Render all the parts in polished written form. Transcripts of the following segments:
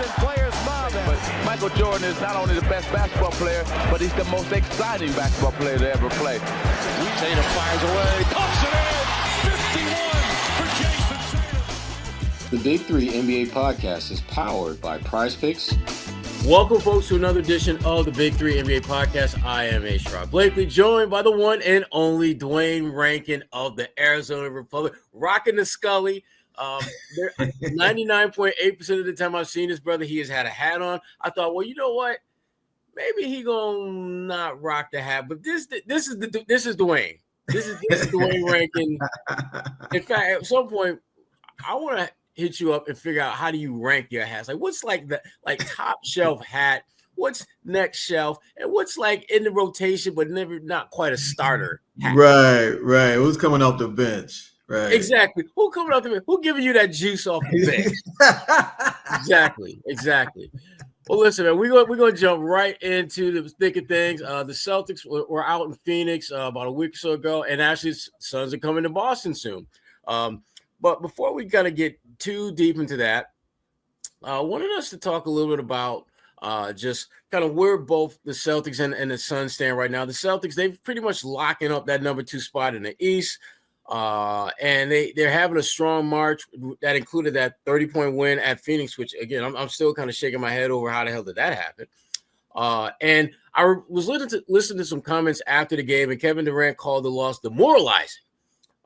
and players smiling. But Michael Jordan is not only the best basketball player, but he's the most exciting basketball player to ever play. Tatum fires away, pumps it in, 51 for Jason Tatum. The Big Three NBA podcast is powered by Prizepicks. Welcome, folks, to another edition of the Big Three NBA podcast. I am Sherrod Blakely, joined by the one and only Duane Rankin of the Arizona Republic, rocking the Scully. 99.8% of the time I've seen this brother, he has had a hat on. I thought, well, you know what? Maybe he gonna not rock the hat, but this is Duane. This is Duane Rankin. In fact, at some point, I want to hit you up and figure out how do you rank your hats? Like, what's like the top shelf hat? What's next shelf? And what's like in the rotation, but not quite a starter hat? Right. Who's coming off the bench? Right. Exactly. Who coming off the bench? Who giving you that juice off the bench? Exactly. Well, listen, man, we're going to jump right into the thick of things. The Celtics were out in Phoenix about a week or so ago, and actually Suns are coming to Boston soon. But before we kind of get too deep into that, I wanted us to talk a little bit about just kind of where both the Celtics and the Suns stand right now. The Celtics, they've pretty much locking up that number 2 spot in the East. And they're having a strong March that included that 30-point win at Phoenix, which again, I'm still kind of shaking my head over how the hell did that happen. And I was listening to some comments after the game, and Kevin Durant called the loss demoralizing.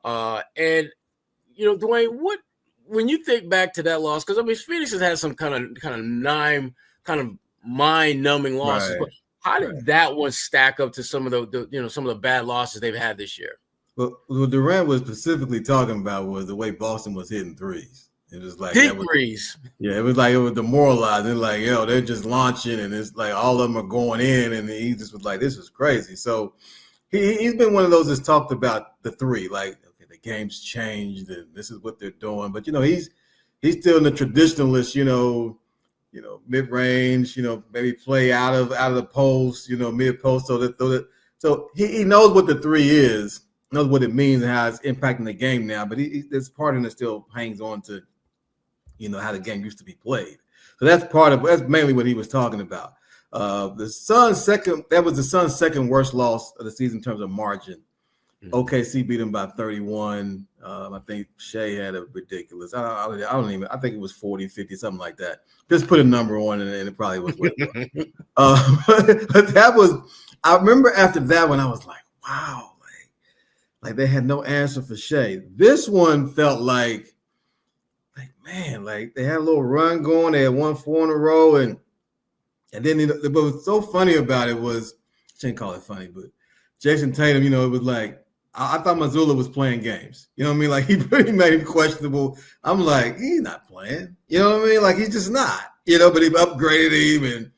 And you know, Duane, when you think back to that loss, because I mean, Phoenix has had some kind of mind-numbing losses, right. But how did that one stack up to some of the bad losses they've had this year? Well, what Durant was specifically talking about was the way Boston was hitting threes. It was like threes. Yeah, it was demoralizing. Like, they're just launching, and it's like all of them are going in, and he just was like, "This is crazy." So he's been one of those that's talked about the three, like, okay, the game's changed, and this is what they're doing. But he's still in the traditionalist, mid range, maybe play out of the post, mid post, so he knows what the three is. Knows what it means and how it's impacting the game now, but this part of it still hangs on to, how the game used to be played. So that's mainly what he was talking about. The Suns' second worst loss of the season in terms of margin. Mm-hmm. OKC beat him by 31. I think Shea had a ridiculous. I think it was 40, 50, something like that. Just put a number on it, and it probably was what it was. But that was. I remember after that when I was like, wow. Like they had no answer for Shea. This one felt like man, like they had a little run going. They had won 4 in a row, and then what was so funny about it was, I shouldn't call it funny, but Jason Tatum, it was like I thought Mazzulla was playing games. You know what I mean? Like he pretty made him questionable. I'm like, he's not playing. You know what I mean? Like he's just not. But he upgraded him, and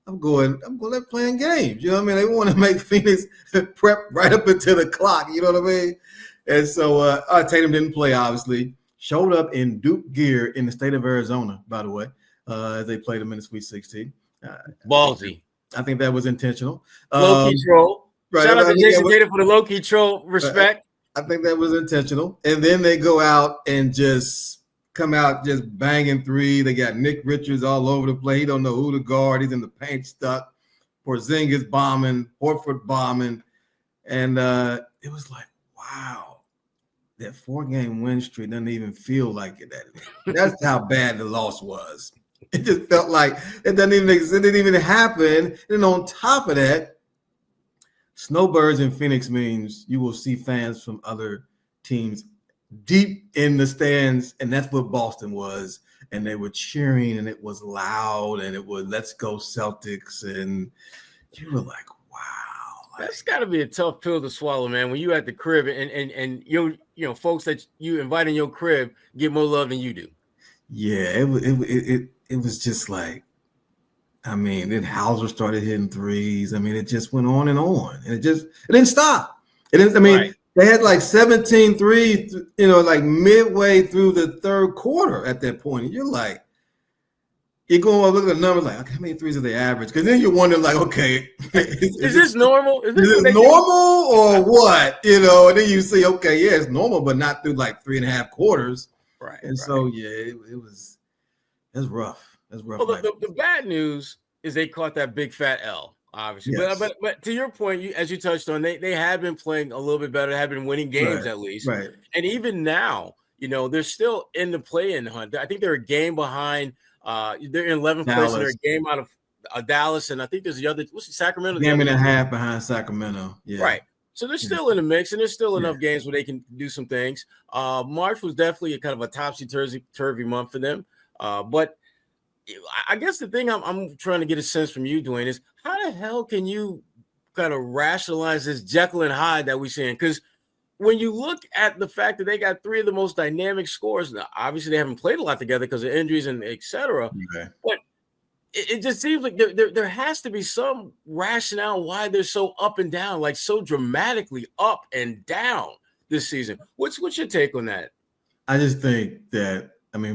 I'm going to playing games. You know what I mean? They want to make Phoenix prep right up into the clock. You know what I mean? And so Tatum didn't play, obviously. Showed up in Duke gear in the state of Arizona, by the way, as they played him in the Sweet 16. Ballsy. I think that was intentional. Low-key troll. Right, Shout out to Jason Tatum for the low-key troll respect. I think that was intentional. And then they go out and just come out just banging three. They got Nick Richards all over the place. He don't know who to guard. He's in the paint stuck. Porzingis bombing, Horford bombing. And it was like, wow, that 4-game win streak doesn't even feel like it. That's how bad the loss was. It just felt like it didn't even happen. And on top of that, snowbirds in Phoenix means you will see fans from other teams deep in the stands, and that's what Boston was. And they were cheering, and it was loud, and it was "Let's go Celtics," and you were like, "Wow, that's got to be a tough pill to swallow, man." When you at the crib, and folks that you invite in your crib get more love than you do. Yeah, it was just like, I mean, then Hauser started hitting threes. I mean, it just went on, and it didn't stop. It didn't. I mean. Right. They had like 17 threes, like midway through the third quarter at that point. And you're like, you're going to look at the numbers like, okay, how many threes are they average? Because then you're wondering, like, okay, is this normal? Is this normal or what? And then you see, okay, yeah, it's normal, but not through like 3.5 quarters. Right. And so, yeah, it was rough. That's rough. Well, the bad news is they caught that big fat L, obviously. Yes. But to your point, as you touched on, they have been playing a little bit better. They have been winning games at least. Right. And even now, they're still in the play-in hunt. I think they're a game behind. They're in 11th place, and they're a game out of Dallas, and I think there's the other. What's the Sacramento? Game and a half behind Sacramento. Yeah. Right. So they're still in the mix, and there's still enough games where they can do some things. March was definitely a kind of a topsy-turvy month for them. But I guess the thing I'm trying to get a sense from you, Duane, is how the hell can you kind of rationalize this Jekyll and Hyde that we're seeing? Because when you look at the fact that they got three of the most dynamic scorers, now obviously they haven't played a lot together because of injuries and et cetera. Okay. But it just seems like there has to be some rationale why they're so up and down, like so dramatically up and down this season. What's your take on that? I just think that,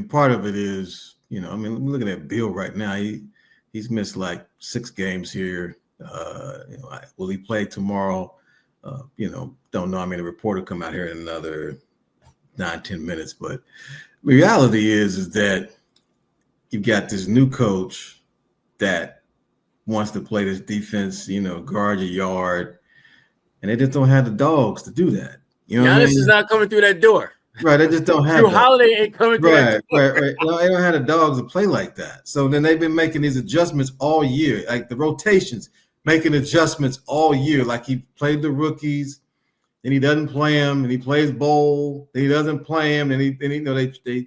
part of it is, looking at Bill right now, he's missed like 6 games here. Will he play tomorrow? Don't know. The report will come out here in another 9-10 minutes. But the reality is that you've got this new coach that wants to play this defense, guard your yard, and they just don't have the dogs to do that. Giannis is not coming through that door. Right, they just don't have. Drew Holiday ain't coming through that door. Right. No, they don't have the dogs to play like that. So then they've been making these adjustments all year, like the rotations, making adjustments all year. Like he played the rookies, then he doesn't play them, and he plays Bowl, then he doesn't play him, and they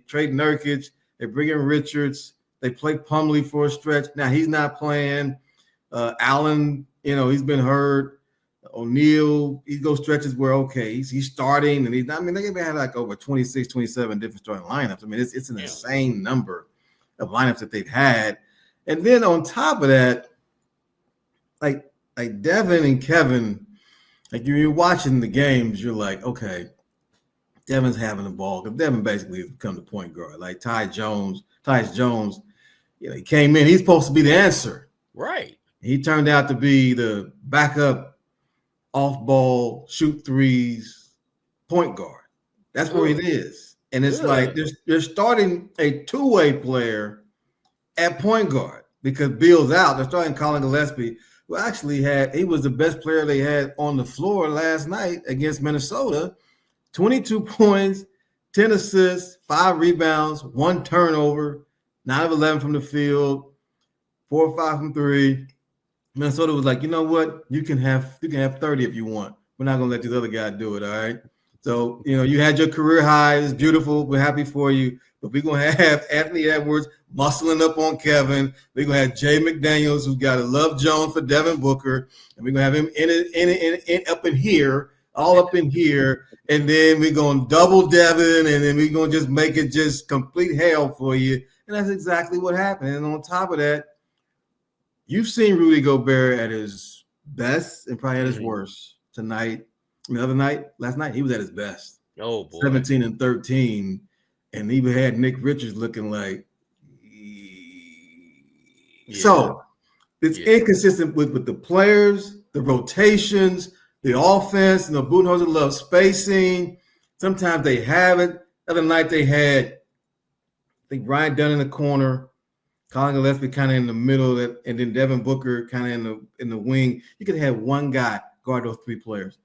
trade Nurkic, they bring in Richards. They play Plumlee for a stretch. Now he's not playing. Allen, he's been hurt. O'Neal, he goes stretches where he's starting, and they even had like over 26, 27 different starting lineups. It's an insane number of lineups that they've had. And then on top of that, like Devin and Kevin, like you're watching the games, you're like, okay, Devin's having the ball because Devin basically has become the point guard. Like Tyus Jones. He came in. He's supposed to be the answer. Right. He turned out to be the backup, off-ball, shoot threes, point guard. That's where it is. And it's like they're starting a two-way player at point guard because Bill's out. They're starting Colin Gillespie, who actually he was the best player they had on the floor last night against Minnesota. 22 points, 10 assists, 5 rebounds, 1 turnover. 9 of 11 from the field, 4 or 5 from 3. Minnesota was like, you know what? You can have 30 if you want. We're not gonna let this other guy do it. All right. So you had your career high. It's beautiful. We're happy for you. But we're gonna have Anthony Edwards muscling up on Kevin. We're gonna have Jay McDaniels, who's got a love Jones for Devin Booker, and we're gonna have him in up in here, all up in here, and then we're gonna double Devin, and then we're gonna just make it just complete hell for you. And that's exactly what happened. And on top of that, you've seen Rudy Gobert at his best and probably at his worst tonight. Last night, he was at his best. Oh, boy. 17 and 13. And even had Nick Richards looking like. Yeah. So it's inconsistent with the players, the rotations, the offense. Budenholzer loves spacing. Sometimes they have it. The other night they had, I think, Ryan Dunn in the corner, Colin Gillespie kind of in the middle, and then Devin Booker kind of in the wing. You could have one guy guard those 3 players.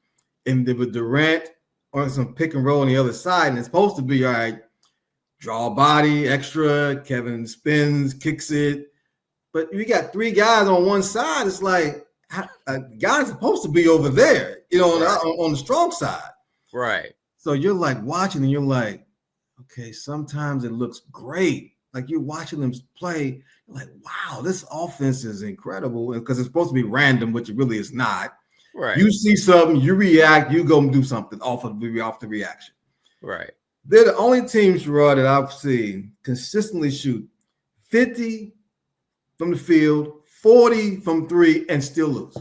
And then with Durant or some pick and roll on the other side, and it's supposed to be, all right, draw body, extra, Kevin spins, kicks it. But you got 3 guys on one side. It's like a guy's supposed to be over there, on the strong side. Right. So you're like watching and you're like, okay, sometimes it looks great. Like you're watching them play, you're like, wow, this offense is incredible. Because it's supposed to be random, which it really is not. Right. You see something, you react, you go and do something off the reaction. Right. They're the only team, Sherrod, that I've seen consistently shoot 50 from the field, 40 from 3, and still lose.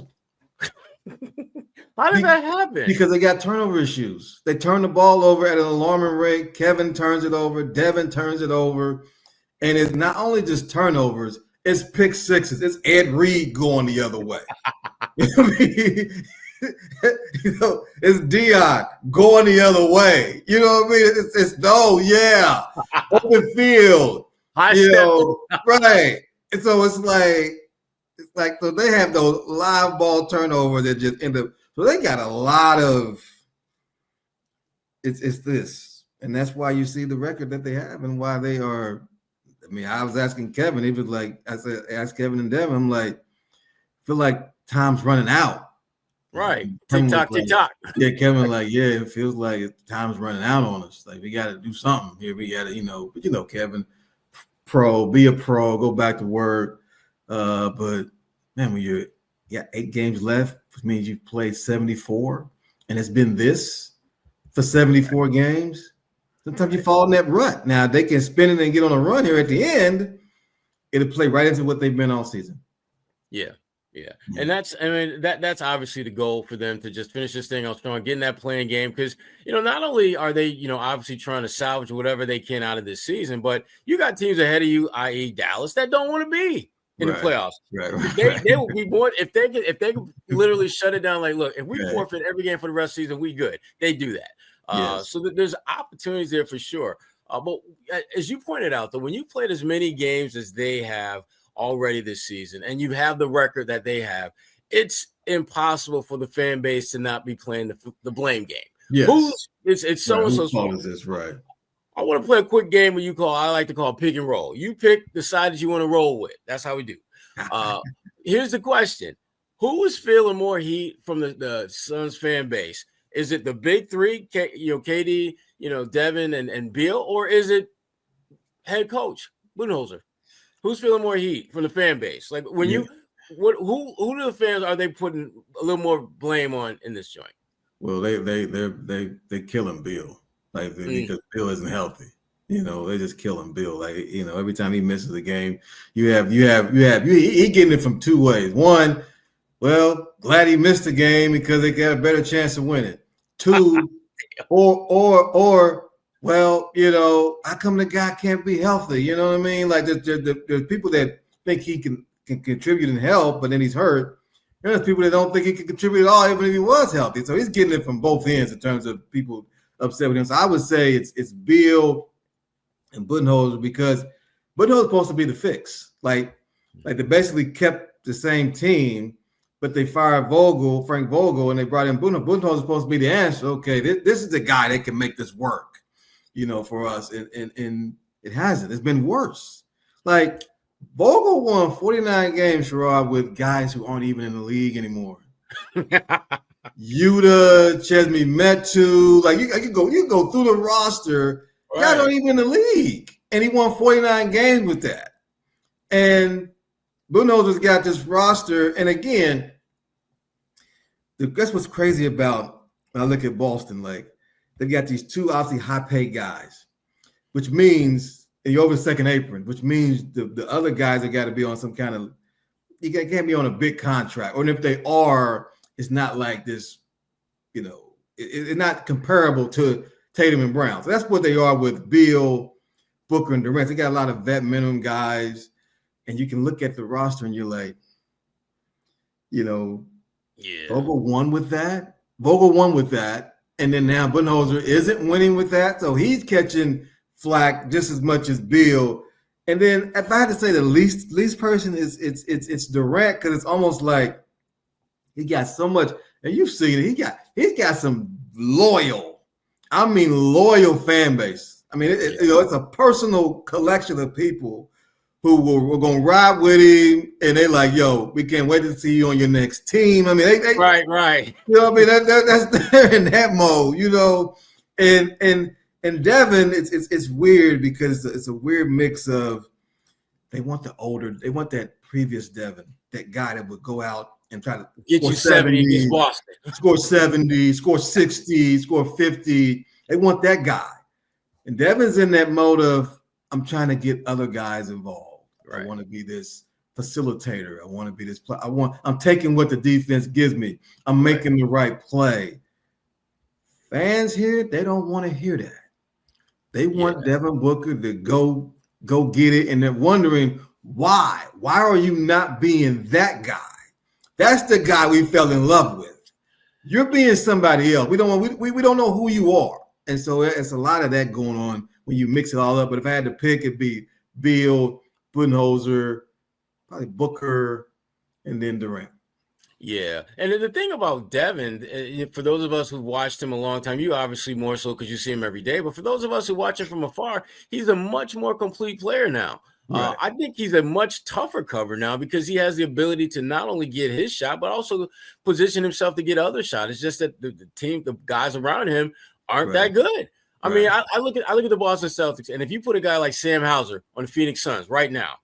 How does that happen? Because they got turnover issues. They turn the ball over at an alarming rate. Kevin turns it over. Devin turns it over. And it's not only just turnovers, it's pick sixes. It's Ed Reed going the other way. It's Dion going the other way. It's open field. You know, right. And so it's like so they have those live ball turnovers that just end up. So they got a lot of. It's this, and that's why you see the record that they have, and why they are. I mean, I was asking Kevin. He was like, I said, ask Kevin and Devin. I'm like, feel like time's running out. Right. Kevin Tick-tock, was like, tick-tock. Yeah, Kevin, like, yeah, it feels like time's running out on us. Like, we got to do something here. We got to, but Kevin, be a pro, go back to work. But man, when you got 8 games left, which means you've played 74, and it's been this for 74 games. Sometimes you fall in that rut. Now they can spin it and get on a run here at the end. It'll play right into what they've been all season. Yeah. And that's obviously the goal for them, to just finish this thing out strong, getting that playing game. Because, not only are they, obviously trying to salvage whatever they can out of this season, but you got teams ahead of you, i.e. Dallas, that don't want to be in the playoffs. Right. They will be more if they could literally shut it down. Like, look, if we forfeit every game for the rest of the season, we good. They do that. So there's opportunities there for sure. But as you pointed out, though, when you played as many games as they have already this season, and you have the record that they have, it's impossible for the fan base to not be playing the blame game. Yes. It's so and so's fault. This right? I want to play a quick game where I like to call pick and roll. You pick the side that you want to roll with. That's how we do. Here's the question: who is feeling more heat from the Suns fan base? Is it the big three, KD, Devin and Beal, or is it head coach Budenholzer? Who's feeling more heat from the fan base? Like when who do the fans are they putting a little more blame on in this joint? Well, they're killing Bill, because Bill isn't healthy. They're just killing Bill. Like, every time he misses a game, he getting it from 2 ways. One, well, glad he missed the game because they got a better chance of winning. 2, or well, how come the guy can't be healthy? You know what I mean? Like there's people that think he can contribute and help, but then he's hurt. There's people that don't think he can contribute at all, even if he was healthy. So he's getting it from both ends in terms of people upset with him. So I would say it's Bill and Budenholzer, because Budenholzer's supposed to be the fix. Like they basically kept the same team, but they fired Frank Vogel, and they brought in Budenholzer. Budenholzer's supposed to be the answer. Okay, this is the guy that can make this work, for us. And it hasn't. It's been worse. Like, Vogel won 49 games, Sherrod, with guys who aren't even in the league anymore. Yuta, Chesney Metu, like you go through the roster, guys aren't even in the league, and he won 49 games with that. And Budenholzer's got this roster, and again, that's what's crazy about when I look at Boston. Like, they've got these 2 obviously high-paid guys, which means you're over the second apron, which means the other guys have got to be on some kind of – you can't be on a big contract. Or if they are, it's not like this, it's not comparable to Tatum and Brown. So that's what they are with Beal, Booker, and Durant. They got a lot of vet minimum guys, and you can look at the roster and you're like, Vogel won with that. And then now Budenholzer isn't winning with that. So he's catching flack just as much as Beal. And then if I had to say the least person is it's Durant, because it's almost like he got so much, and you've seen it. He's got some loyal fan base. I mean, it's a personal collection of people who were going to ride with him, and they like, yo, we can't wait to see you on your next team. I mean, they right. You know what I mean? That's they're in that mode, And Devin, it's weird because it's a weird mix of they want that previous Devin, that guy that would go out and try to get you 70 against Boston, score 70, score 60, score 50. They want that guy. And Devin's in that mode of, I'm trying to get other guys involved. Right. I want to be this facilitator. I want to be this play. I'm taking what the defense gives me. I'm making the right play. Fans here, they don't want to hear that. They want Devin Booker to go get it, and they're wondering why. Why are you not being that guy? That's the guy we fell in love with. You're being somebody else. We don't know who you are, and so it's a lot of that going on when you mix it all up. But if I had to pick, it'd be Beal, Budenholzer, probably Booker, and then Durant. Yeah. And the thing about Devin, for those of us who watched him a long time, you obviously more so because you see him every day, but for those of us who watch him from afar, he's a much more complete player now. Right. I think he's a much tougher cover now because he has the ability to not only get his shot, but also position himself to get other shots. It's just that the team, the guys around him aren't that good. I mean, I look at the Boston Celtics, and if you put a guy like Sam Hauser on the Phoenix Suns right now,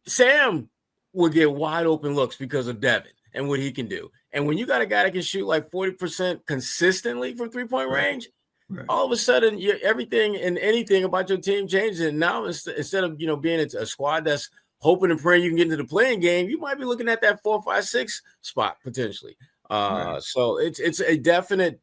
Sam will get wide open looks because of Devin and what he can do. And when you got a guy that can shoot like 40% consistently from three-point range, all of a sudden everything and anything about your team changes. And now instead of being a squad that's hoping and praying you can get into the playing game, you might be looking at that 4, 5, 6 spot potentially. So it's a definite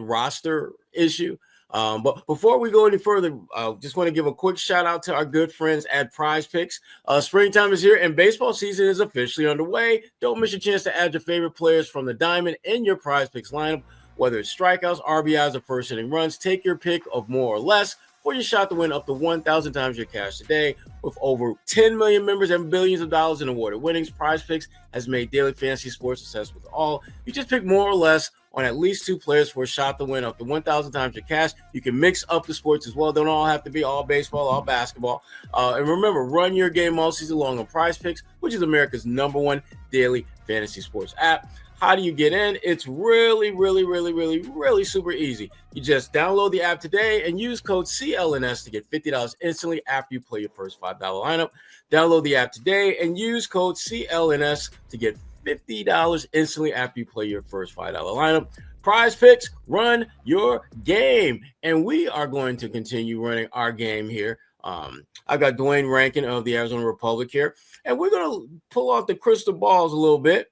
roster issue. But before we go any further, I just want to give a quick shout out to our good friends at Prizepicks. Springtime is here and baseball season is officially underway. Don't miss your chance to add your favorite players from the diamond in your Prizepicks lineup, whether it's strikeouts, RBIs, or first inning runs. Take your pick of more or less for your shot to win up to 1,000 times your cash today. With over 10 million members and billions of dollars in awarded winnings, Prizepicks has made daily fantasy sports accessible to all. You just pick more or less on at least 2 players for a shot to win up to 1,000 times your cash. You can mix up the sports as well. Don't all have to be all baseball, all basketball. And remember, run your game all season long on Prizepicks, which is America's #1 daily fantasy sports app. How do you get in? It's really, really, really, really, really super easy. You just download the app today and use code CLNS to get $50 instantly after you play your first $5 lineup. Download the app today and use code CLNS to get $50 instantly after you play your first $5 lineup. Prizepicks, run your game. And we are going to continue running our game here. I've got Duane Rankin of the Arizona Republic here, and we're going to pull off the crystal balls a little bit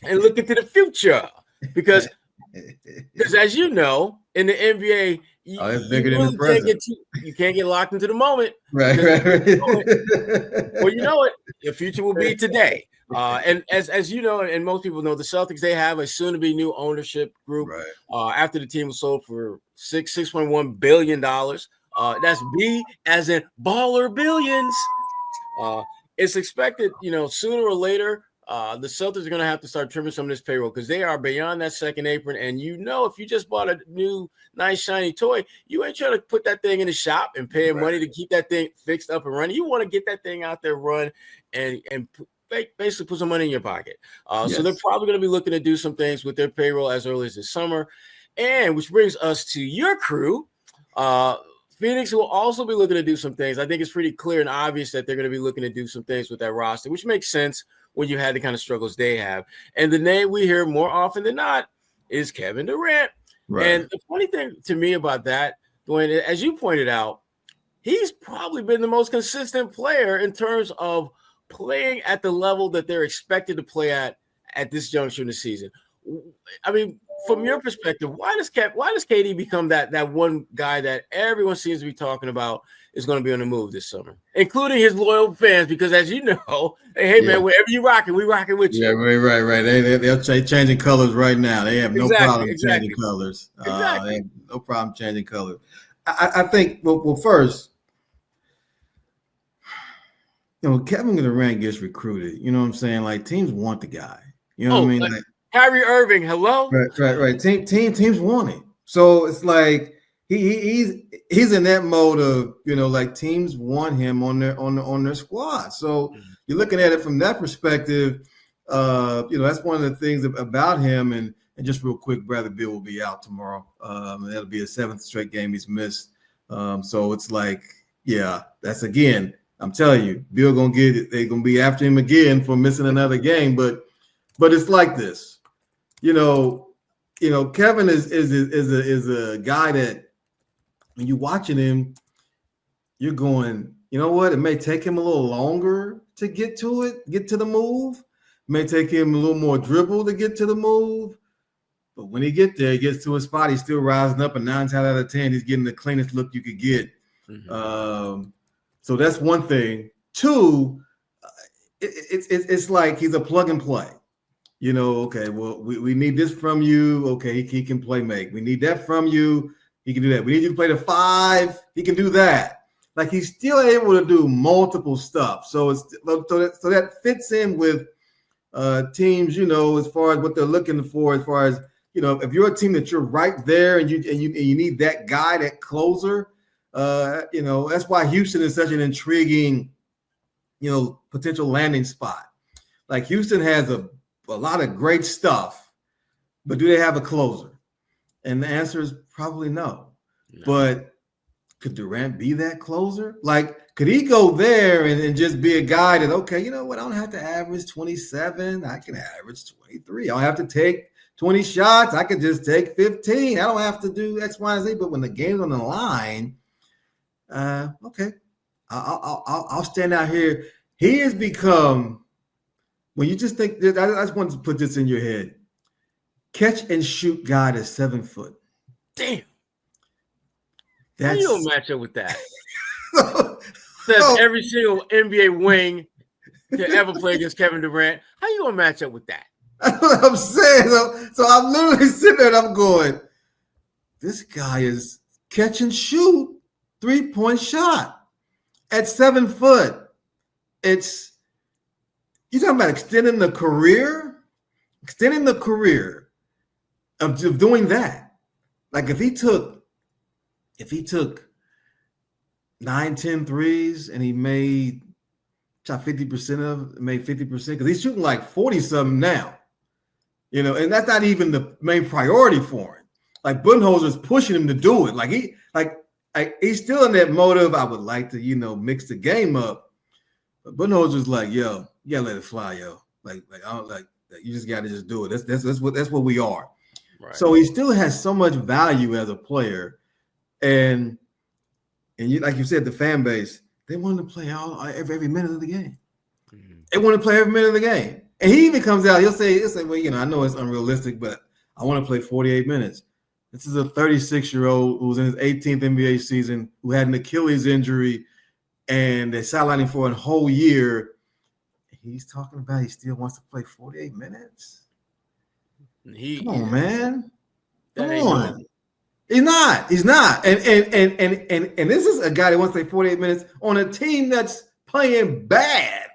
and look into the future because as you know, in the NBA, you can't get locked into the moment. Right. Well, you know what? The future will be today. And as you know, and most people know, the Celtics, they have a soon-to-be new ownership group after the team was sold for $6.1 billion. That's B as in baller billions. It's expected, sooner or later, the Celtics are going to have to start trimming some of this payroll because they are beyond that second apron. And if you just bought a new nice shiny toy, you ain't trying to put that thing in the shop and pay money to keep that thing fixed up and running. You want to get that thing out there, run, and basically put some money in your pocket. So they're probably going to be looking to do some things with their payroll as early as this summer. And which brings us to your crew. Phoenix will also be looking to do some things. I think it's pretty clear and obvious that they're going to be looking to do some things with that roster, which makes sense when you had the kind of struggles they have. And the name we hear more often than not is Kevin Durant. And the funny thing to me about that, Duane, as you pointed out, he's probably been the most consistent player in terms of playing at the level that they're expected to play at this juncture in the season. I mean, from your perspective, why does KD become that one guy that everyone seems to be talking about is going to be on the move this summer, including his loyal fans? Because as you know, hey man, wherever you rocking, we rocking with you. Yeah, right. They're changing colors right now. They have no problem changing colors. They have no problem changing colors. I think. Well, first, Kevin Durant gets recruited. You know what I'm saying? Like teams want the guy. You know what I mean? Like, Kyrie Irving, hello. Right. Teams want it. So it's like he's in that mode of like teams want him on their squad. So you're looking at it from that perspective. That's one of the things about him. And just real quick, Bradley Beal will be out tomorrow. That'll be a 7th straight game he's missed. So it's like, that's again. I'm telling you, Beal gonna get it. They're gonna be after him again for missing another game. But it's like this. Kevin is a guy that when you're watching him, you're going, you know what? It may take him a little longer to get to the move. It may take him a little more dribble to get to the move. But when he gets to a spot, he's still rising up, and 9 times out of 10, he's getting the cleanest look you could get. So that's one thing. 2, it's like he's a plug and play. Okay, well, we need this from you. Okay, he can play make. We need that from you. He can do that. We need you to play the 5. He can do that. like he's still able to do multiple stuff. So that fits in with teams, as far as what they're looking for, as far as, if you're a team that you're right there and you need that guy, that closer, that's why Houston is such an intriguing, potential landing spot. Like Houston has a lot of great stuff, but do they have a closer? And the answer is probably no. But could Durant be that closer? Like, could he go there and just be a guy that, okay, you know what? I don't have to average 27. I can average 23. I don't have to take 20 shots. I could just take 15. I don't have to do X, Y, and Z. But when the game's on the line, okay, I'll stand out here. He has become, when you just think, I just want to put this in your head, catch and shoot guy that's 7 foot. Damn. How you don't match up with that? Every single NBA wing to ever play against Kevin Durant. How you gonna match up with that? That's what I'm saying. So I'm literally sitting there and I'm going, this guy is catch and shoot 3-point shot at 7 foot. It's, you talking about extending the career of doing that. Like if he took 9-10 threes and he shot 50% of it, made 50%, because he's shooting like 40 something now, and that's not even the main priority for him. Like Budenholzer is pushing him to do it. He's still in that motive. I would like to, mix the game up. But Budenholzer's like, yo, you gotta let it fly, yo. Like I don't like you just gotta just do it. That's what we are. Right. So he still has so much value as a player. And you, like you said, the fan base, they want to play every minute of the game. Mm-hmm. They want to play every minute of the game. And he even comes out, he'll say, well, I know it's unrealistic, but I want to play 48 minutes. This is a 36-year-old who's in his 18th NBA season, who had an Achilles injury, and they're sidelining for a whole year. He's talking about he still wants to play 48 minutes. Come on, man. Come on. He's not. And this is a guy that wants to play 48 minutes on a team that's playing bad.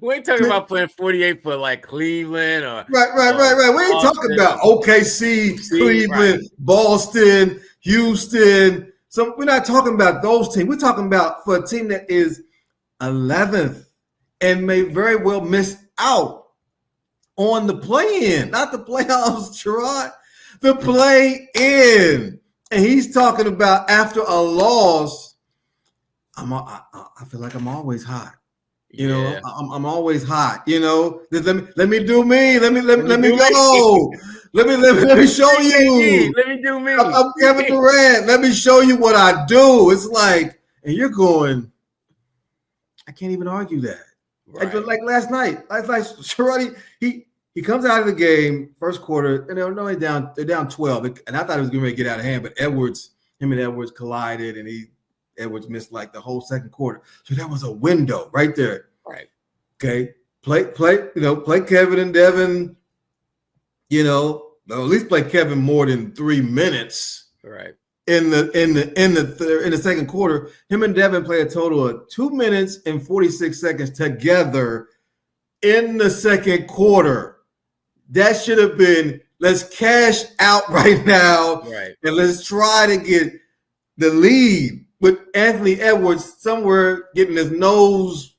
We ain't talking about playing 48 for like Cleveland or right. We ain't talking about OKC, Cleveland, right. Boston, Houston. So we're not talking about those teams. We're talking about for a team that is 11th and may very well miss out on the play-in, not the playoffs, Sherrod. The play in, and he's talking about after a loss. I feel like I'm always hot. I'm always hot. Let me do me. Let me go. Let me show you. Let me do me. I'm Kevin Durant. Let me show you what I do. It's like, and you're going, I can't even argue that. Right. Like last night, Sherrod, he comes out of the game first quarter, and they're down 12. And I thought it was going to get out of hand, but him and Edwards collided, and Edwards missed like the whole second quarter. So that was a window right there. Right. Okay. Play Kevin and Devin, at least play Kevin more than 3 minutes. Right. In the second quarter, him and Devin play a total of 2 minutes and 46 seconds together in the second quarter. That should have been, let's cash out right now, right, and let's try to get the lead with Anthony Edwards somewhere getting his nose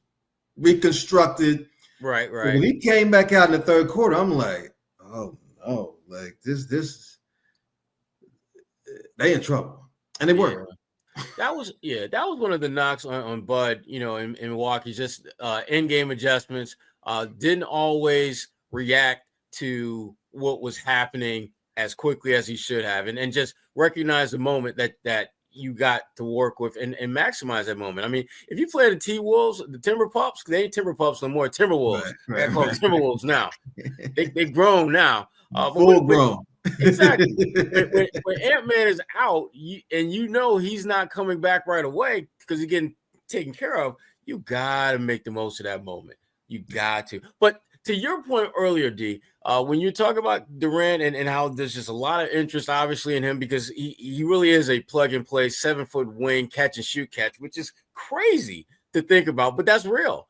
reconstructed. Right. So when he came back out in the third quarter, I'm like, oh no, like this, they in trouble, and they were. That was one of the knocks on Bud, in Milwaukee. Just in-game adjustments. Didn't always react to what was happening as quickly as he should have, and just recognize the moment that you got to work with and maximize that moment. I mean, if you play the T-Wolves, the Timber Pups, they ain't Timber Pups no more, Timberwolves. Right. They're called Timberwolves now. They've grown now. Full grown. Exactly. when Ant-Man is out, he's not coming back right away because he's getting taken care of, you got to make the most of that moment. You got to. But to your point earlier, D, when you talk about Durant and how there's just a lot of interest, obviously, in him because he really is a plug-and-play 7-foot wing catch and shoot catch, which is crazy to think about, but that's real.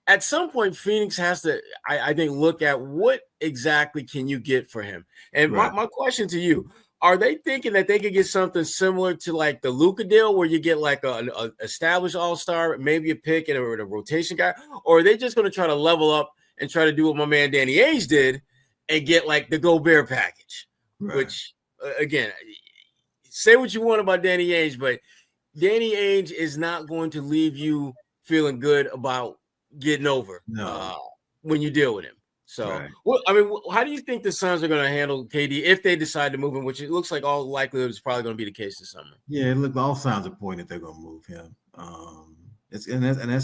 At some point, Phoenix has to, I think, look at what exactly can you get for him. And my question to you, are they thinking that they could get something similar to like the Luka deal where you get like an established all-star, maybe a pick and a rotation guy, or are they just going to try to level up and try to do what my man Danny Ainge did and get like the Gobert package, which, again, say what you want about Danny Ainge, but Danny Ainge is not going to leave you feeling good about getting over when you deal with him. So, how do you think the Suns are going to handle KD if they decide to move him, which it looks like all likelihood is probably going to be the case this summer? Yeah, look, all signs are pointing that they're going to move him. That's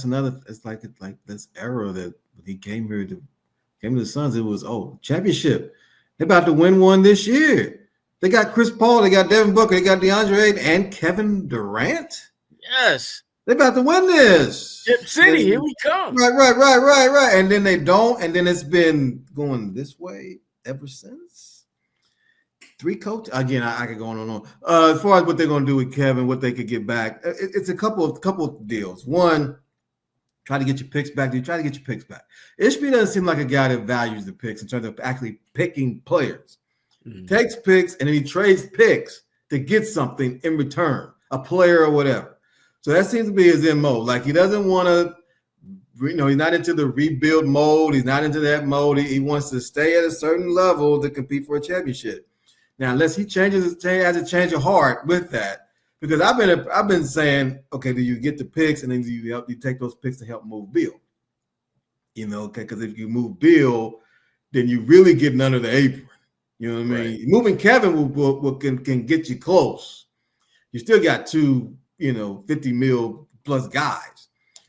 another. It's like this era that he came to the Suns. It was championship. They're about to win one this year. They got Chris Paul, they got Devin Booker, they got DeAndre Ayton, and Kevin Durant. Yes. They're about to win this. Chip City, here we come. Right. And then they don't, and then it's been going this way ever since. 3 coaches. Again, I could go on and on. As far as what they're going to do with Kevin, what they could get back, it's a couple of deals. One, try to get your picks back. Ishbia doesn't seem like a guy that values the picks in terms of actually picking players. Takes picks, and then he trades picks to get something in return, a player or whatever. So that seems to be his MO. Like he doesn't want to, he's not into the rebuild mode. He's not into that mode. He wants to stay at a certain level to compete for a championship. Now, unless he has a change of heart with that, because I've been saying, okay, do you get the picks and then you take those picks to help move Bill? Because if you move Bill, then you really getting under the apron. You know what I mean? Moving Kevin can get you close. You still got 2. 50 mil plus guys.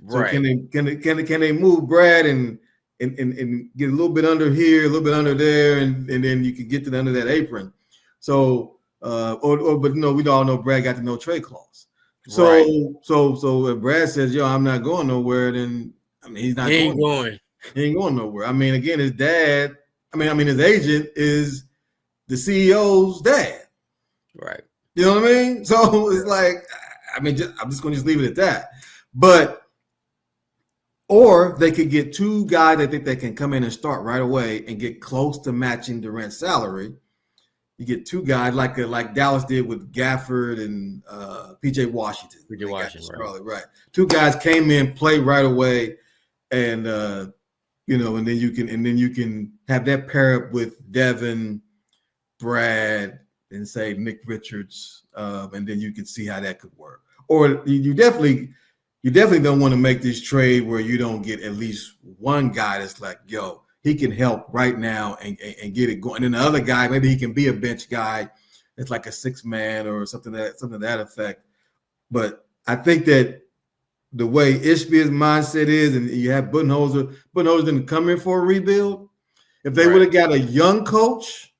So can they move Brad and get a little bit under here, a little bit under there, and then you can get to the under that apron. So we all know Brad got the no trade clause. So if Brad says, I'm not going nowhere, then he's not going. He ain't going nowhere. I mean, again, his dad, his agent is the CEO's dad. Right. You know what I mean? So it's like, I'm just going to leave it at that. Or they could get 2 guys that think they can come in and start right away and get close to matching Durant's salary. You get 2 guys like Dallas did with Gafford and PJ Washington. Right. 2 guys came in, played right away, and and then you can have that pair up with Devin, Brad, and say Nick Richards, and then you can see how that could work. Or you definitely don't want to make this trade where you don't get at least one guy that's like, he can help right now and get it going. And then the other guy, maybe he can be a bench guy. It's like a 6-man or something to that effect. But I think that the way Ishbia's mindset is, and you have Budenholzer didn't come in for a rebuild. If they would have got a young coach,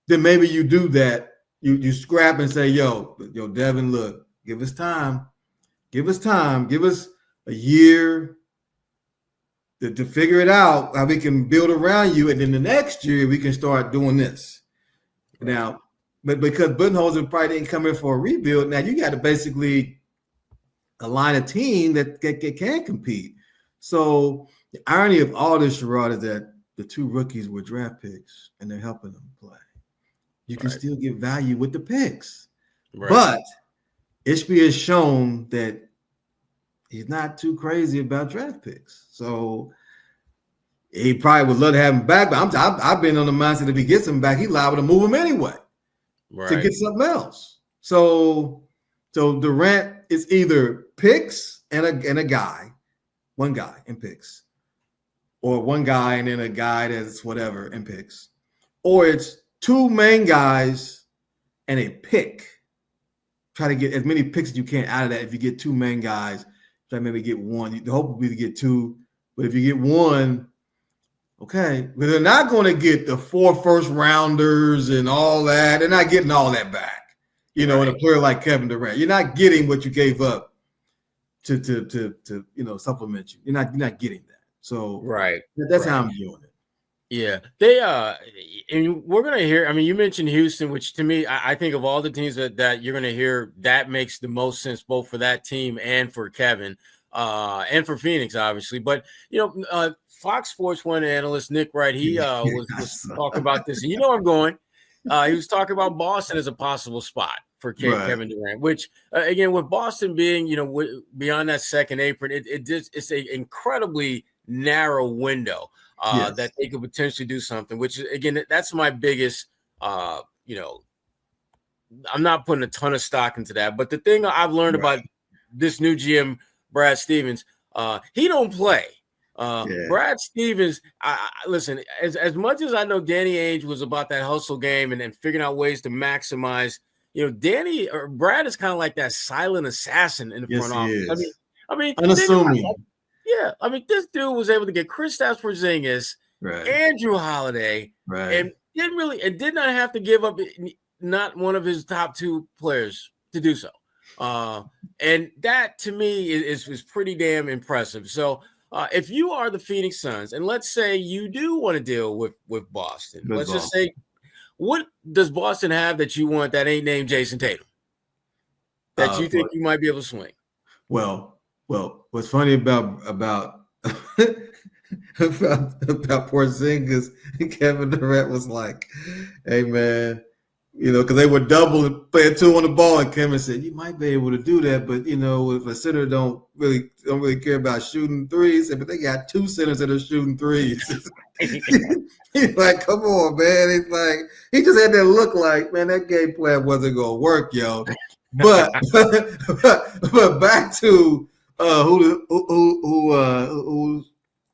then maybe you do that. You scrap and say, Devin, look, give us time. Give us a year to figure it out, how we can build around you. And then the next year we can start doing this. Now, but because Budenholzer probably didn't come in for a rebuild, now you got to basically align a team that can compete. So the irony of all this, Sherrod, is that the 2 rookies were draft picks and they're helping them play. You can still get value with the picks. Right. But Ishbia has shown that he's not too crazy about draft picks. So he probably would love to have him back. But I've been on the mindset if he gets him back, he's liable to move him anyway to get something else. So Durant is either picks and a guy, one guy in picks, or one guy and then a guy that's whatever in picks, or it's 2 main guys and a pick. Try to get as many picks as you can out of that. If you get 2 main guys, try to maybe get 1. The hope would be to get 2, but if you get 1, okay. But they're not going to get the 4 first-rounders and all that. They're not getting all that back. In a player like Kevin Durant, you're not getting what you gave up to supplement you. You're not getting that. So right, that's how I'm viewing it. Yeah, they and we're gonna hear. I mean, you mentioned Houston, which to me, I think of all the teams that you're gonna hear, that makes the most sense both for that team and for Kevin, and for Phoenix, obviously. But Fox Sports One analyst Nick Wright, he was talking about this, and you know where I'm going. He was talking about Boston as a possible spot for Kevin Durant, which again, with Boston being beyond that second apron, it's an incredibly narrow window. That they could potentially do something, which is, again, that's my biggest, I'm not putting a ton of stock into that. But the thing I've learned about this new GM, Brad Stevens, he don't play. Brad Stevens, listen, as much as I know Danny Ainge was about that hustle game and figuring out ways to maximize, Brad is kind of like that silent assassin in the front office. I mean, unassuming. Yeah, I mean, this dude was able to get Kristaps Porzingis, Andrew Holiday, and did not have to give up not one of his top two players to do so. And that to me is pretty damn impressive. So if you are the Phoenix Suns, and let's say you do want to deal with Boston, let's just say, what does Boston have that you want that ain't named Jason Tatum that you think you might be able to swing? Well, what's funny about Porzingis, Kevin Durant was like, "Hey man, because they were double and playing two on the ball," and Kevin said, "You might be able to do that, but if a center don't really care about shooting threes, but they got two centers that are shooting threes." He's like, "Come on, man!" He's like, he just had that look like, man, that game plan wasn't gonna work, yo. But back to who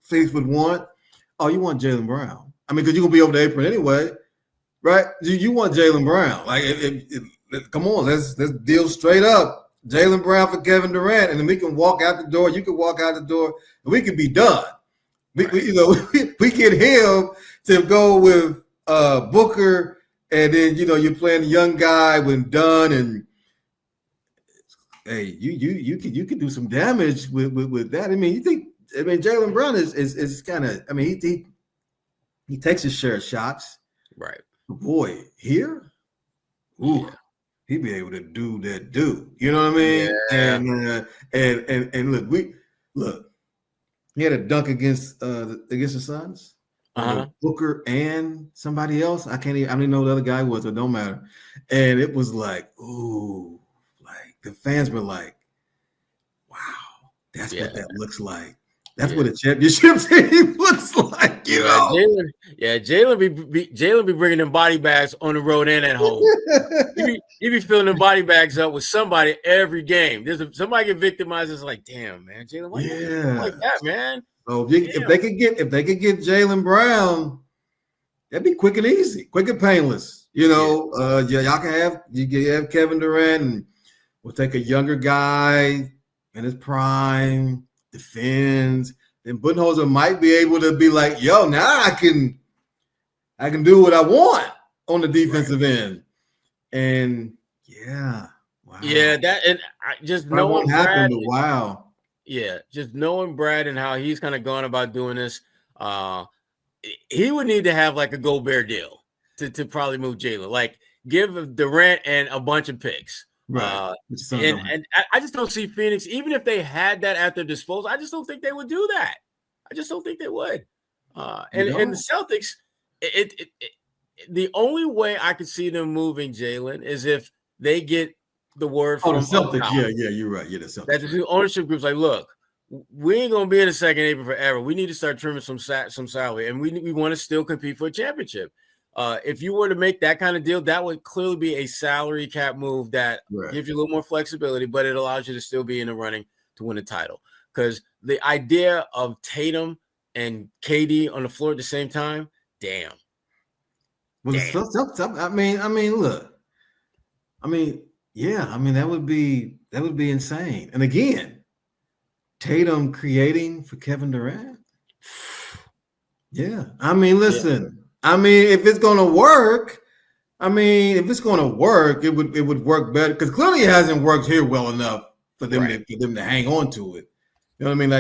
Phoenix would want? Oh, you want Jaylen Brown? I mean, because you're gonna be over the apron anyway, right? You want Jaylen Brown? Like, come on, let's deal straight up. Jaylen Brown for Kevin Durant, and then we can walk out the door. You can walk out the door, and we can be done. We get him to go with Booker, and then you're playing the young guy when Dunn and. Hey, you could do some damage with that. I mean, Jaylen Brown is kind of. I mean, he takes his share of shots. Right. Boy, here, he'd be able to do that. You know what I mean? Yeah. And look, he had a dunk against the Suns. Booker and somebody else. I don't even know who the other guy was. It don't matter. And it was like, ooh. The fans were like, wow, that's what that looks like. That's what a championship team looks like, Jaylen be bringing them body bags on the road and at home. he be filling them body bags up with somebody every game. Somebody get victimized. It's like, damn, man, Jaylen, why you like that, man? So if they could get Jaylen Brown, that'd be quick and easy, quick and painless. Y'all can have Kevin Durant, and we'll take a younger guy in his prime, defends. Then Budenholzer might be able to be like, yo, now I can do what I want on the defensive end. And wow. Yeah, that, and just knowing Brad. Wow. Yeah, just knowing Brad and how he's kind of gone about doing this, he would need to have like a Gobert deal to probably move Jaylen. Like, give Durant and a bunch of picks. Right. And I just don't see Phoenix, even if they had that at their disposal, I just don't think they would do that. I just don't think they would. And the Celtics, the only way I could see them moving Jaylen is if they get the word from the Celtics. Yeah, you're right. Yeah, the Celtics. That the ownership group's like, look, we ain't gonna be in the second apron forever. We need to start trimming some salary, and we want to still compete for a championship. If you were to make that kind of deal, that would clearly be a salary cap move that gives you a little more flexibility, but it allows you to still be in the running to win a title. Because the idea of Tatum and KD on the floor at the same time, damn. Well, I mean, look. I mean, that would be insane. And again, Tatum creating for Kevin Durant. Yeah, I mean, listen. Yeah. I mean, if it's gonna work, it would work better, because clearly it hasn't worked here well enough for them to hang on to it. You know what I mean?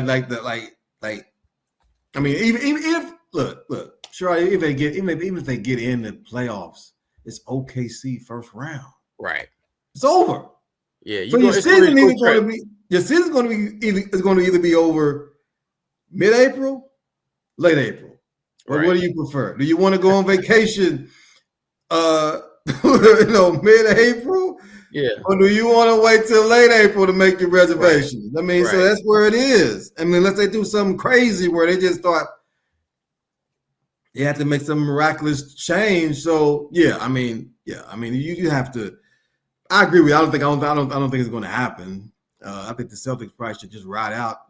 I mean, even if look, sure, even if they get in the playoffs, it's OKC first round. Right. It's over. Yeah. So your season is going to either be over mid-April, late April. But what do you prefer? Do you want to go on vacation mid-April? Yeah. Or do you want to wait till late April to make your reservations? Right. I mean, so that's where it is. I mean, unless they do something crazy where they just thought you have to make some miraculous change. So you have to. I agree with you. I don't think it's going to happen. I think the Celtics probably should just ride it out.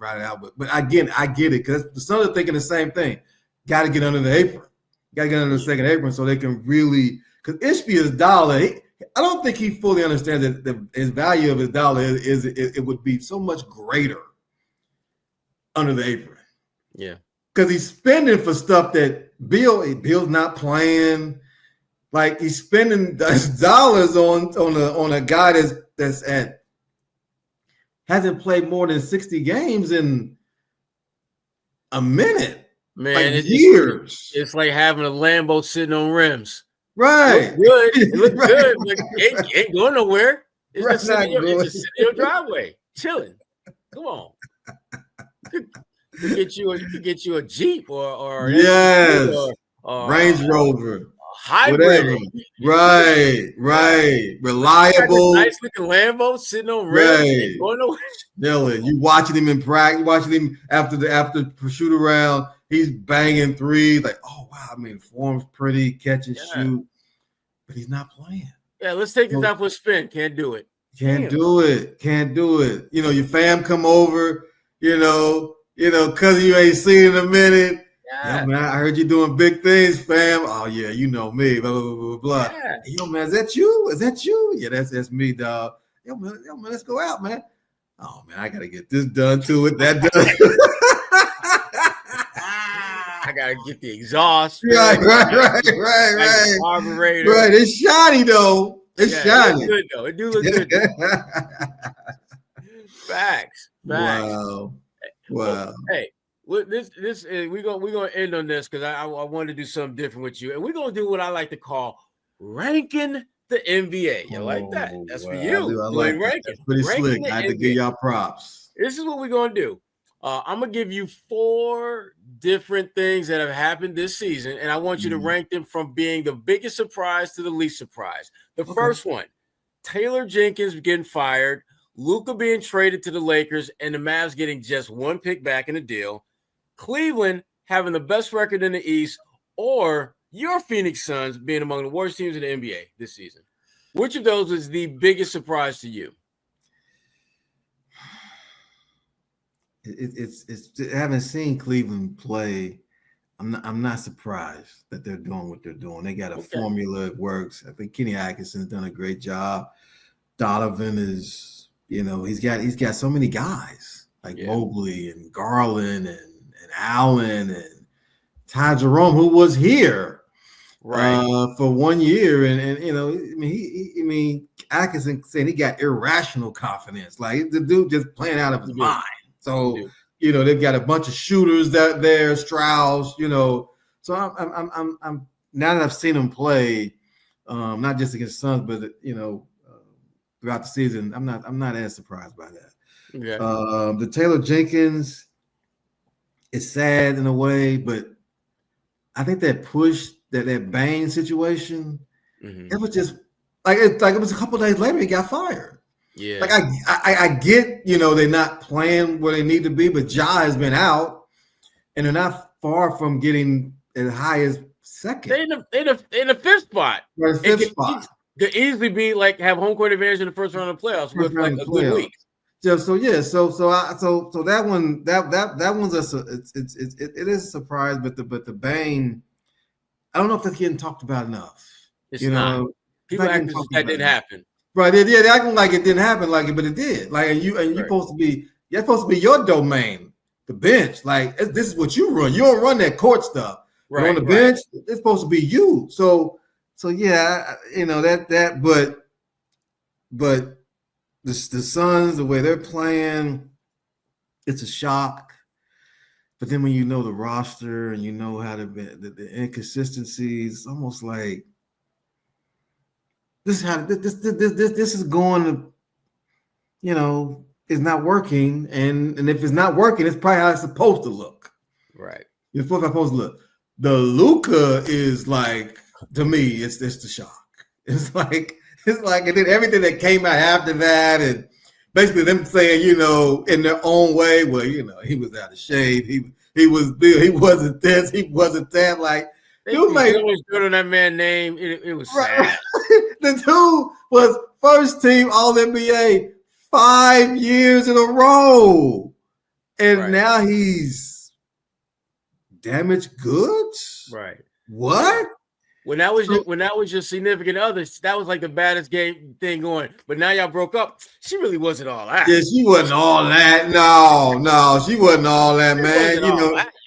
But again, I get it because the Suns are thinking the same thing. Got to get under the apron. Got to get under the second apron so they can really. Because Ishbia's dollar, I don't think he fully understands that his value of his dollar is it would be so much greater under the apron. Yeah, because he's spending for stuff that Bill's not playing. Like he's spending dollars on a guy that's hasn't played more than 60 games in a minute. Man, like years. It's like having a Lambo sitting on rims. Right. It looks good. It looks good. Like, ain't going nowhere. It's just sitting in your driveway, chilling. Come on. You could get you a Jeep or yes, or Range Rover. Hybrid. Right. Reliable. Nice looking Lambo sitting on rims. Ain't going nowhere. Dylan, you watching him in practice, watching him after the shoot around. He's banging threes. Like, oh wow, I mean, form's pretty, catch and shoot, but he's not playing. Yeah, let's take this out for a spin. Can't do it. Can't do it. You know, your fam come over. You know, cousin you ain't seen in a minute. Yeah, man, I heard you doing big things, fam. Oh yeah, you know me. Blah blah blah blah. Yeah. Hey, yo, man, is that you? Yeah, that's me, dog. Yo, man, let's go out, man. Oh man, I gotta get this done to it. That done. I gotta get the exhaust. Right. Carburetor. Right, it's shiny though. It's shiny. It look good though. It do look good. Facts. Wow. Well, hey, this is we're gonna end on this because I want to do something different with you, and we're gonna do what I like to call ranking the NBA. You like that? That's for you. I like ranking. That's pretty slick. I have to give y'all props. This is what we're gonna do. I'm gonna give you 4 different things that have happened this season, and I want you to rank them from being the biggest surprise to the least surprise. The first one, Taylor Jenkins getting fired, Luka being traded to the Lakers, and the Mavs getting just 1 pick back in the deal, Cleveland having the best record in the East, or your Phoenix Suns being among the worst teams in the NBA this season. Which of those is the biggest surprise to you? It's I haven't seen Cleveland play. I'm not surprised that they're doing what they're doing. They got a formula, it works. I think Kenny Atkinson's done a great job. Donovan is, he's got so many guys like Mobley and Garland and Allen and Ty Jerome, who was here for 1 year, and Atkinson said he got irrational confidence. Like the dude just playing out of his mind. So they've got a bunch of shooters there, Strauss. So I'm now that I've seen him play, not just against Suns, but throughout the season, I'm not as surprised by that. Okay. The Taylor Jenkins is sad in a way, but I think that push that Bain situation, it was just it was a couple days later he got fired. Yeah, like I get they're not playing where they need to be, but Ja has been out, and they're not far from getting as high as second. They in the 5th spot. Right, 5th spot. Could easily be have home court advantage in the first round of the playoffs with a good week. So that one's it is a surprise, but the Bain, I don't know if that's getting talked about enough. It's not. People acting that didn't happen. Right? They're acting like it didn't happen, but it did. You're supposed to be your domain, the bench. This is what you run. You don't run that court stuff. Right, but on the bench, it's supposed to be you. So yeah, but the Suns, the way they're playing, it's a shock. But then when you know the roster and you know how the inconsistencies, it's almost like this is going to, is not working. And if it's not working, it's probably how it's supposed to look. Right. It's supposed to look. The Luka is like, to me, it's the shock. It's like, and then everything that came out after that, and basically them saying, in their own way, well, he was out of shape. He wasn't this, he wasn't that. Like, you made always good on that man's name. It was sad. The dude was first team All-NBA 5 years in a row, and now he's damaged goods. Right. What? When that was your significant other, that was like the baddest thing going. But now y'all broke up. She really wasn't all that. Yeah, she wasn't all that. No, she wasn't all that, man.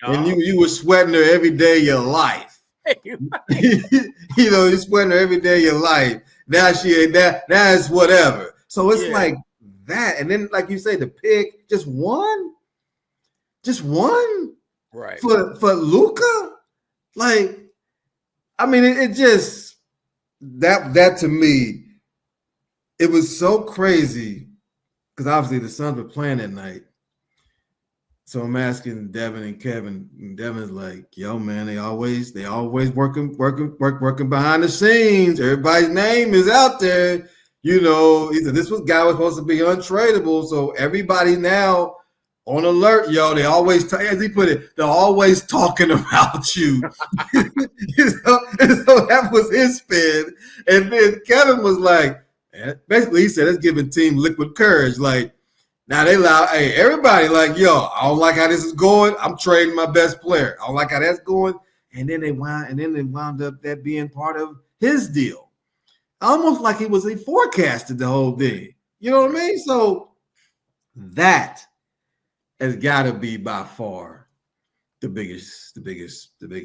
And you were sweating her every day of your life. You're sweating her every day of your life. Now she ain't that. That's whatever. So it's like that, and then like you say, the pick, just one, right? For Luka, like. I mean, it just that to me, it was so crazy because obviously the Suns were playing that night. So I'm asking Devin and Kevin, and Devin's like, "Yo, man, they always working behind the scenes. Everybody's name is out there. He said this guy was supposed to be untradeable, so everybody now." On alert, yo! They always, as he put it, they're always talking about you. So that was his spin. And then Kevin was like, basically, he said, "It's giving team liquid courage." Like now they allow, everybody like, yo, I don't like how this is going. I'm trading my best player. I don't like how that's going. And then they wound up that being part of his deal, almost like he forecasted the whole thing. You know what I mean? So that has got to be by far the biggest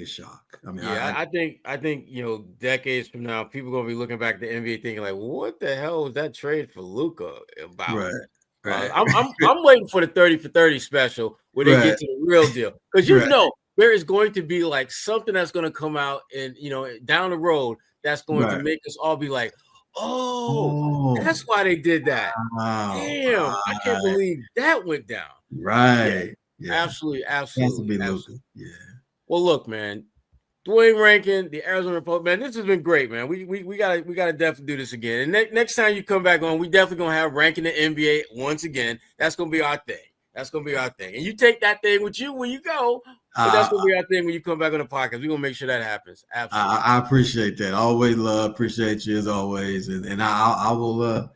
shock. I mean, I think decades from now, people are gonna be looking back at the NBA thinking like, what the hell was that trade for Luka about? Right. I'm waiting for the 30 for 30 special where they get to the real deal, because there is going to be like something that's going to come out and down the road that's going to make us all be like, oh, that's why they did that. Wow. Damn, I can't believe that went down. Right. Yeah. Absolutely. Has to be Luka. Yeah. Well, look, man. Duane Rankin, the Arizona Republic, man. This has been great, man. We gotta definitely do this again. And next time you come back on, we definitely gonna have Rankin the NBA once again. That's gonna be our thing. And you take that thing with you when you go. But that's gonna be our thing when you come back on the podcast. We're gonna make sure that happens. Absolutely. I appreciate that. Always appreciate you as always. And I will.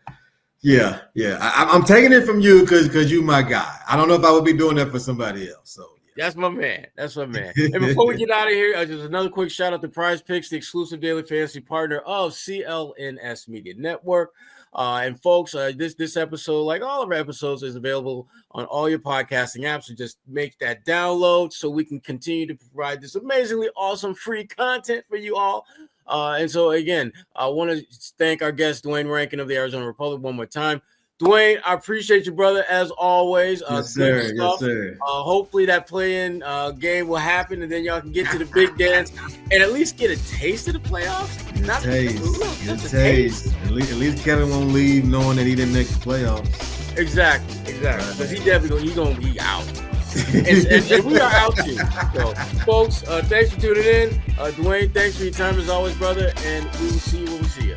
Yeah. I'm taking it from you because you my guy. I don't know if I would be doing that for somebody else. So yeah. That's my man. And before we get out of here, just another quick shout out to Prizepicks, the exclusive daily fantasy partner of CLNS Media Network. And folks, this episode, like all of our episodes, is available on all your podcasting apps. So just make that download so we can continue to provide this amazingly awesome free content for you all. And so again, I want to thank our guest, Duane Rankin of the Arizona Republic, one more time. Duane, I appreciate you, brother, as always. Yes, sir. Yes, sir. Hopefully that play-in game will happen, and then y'all can get to the big dance and at least get a taste of the playoffs. A taste. At least Kevin won't leave knowing that he didn't make the playoffs. Exactly. Because he definitely gonna be out. and we are out too. So, folks, thanks for tuning in. Duane, thanks for your time as always, brother, and we will see you when we see you.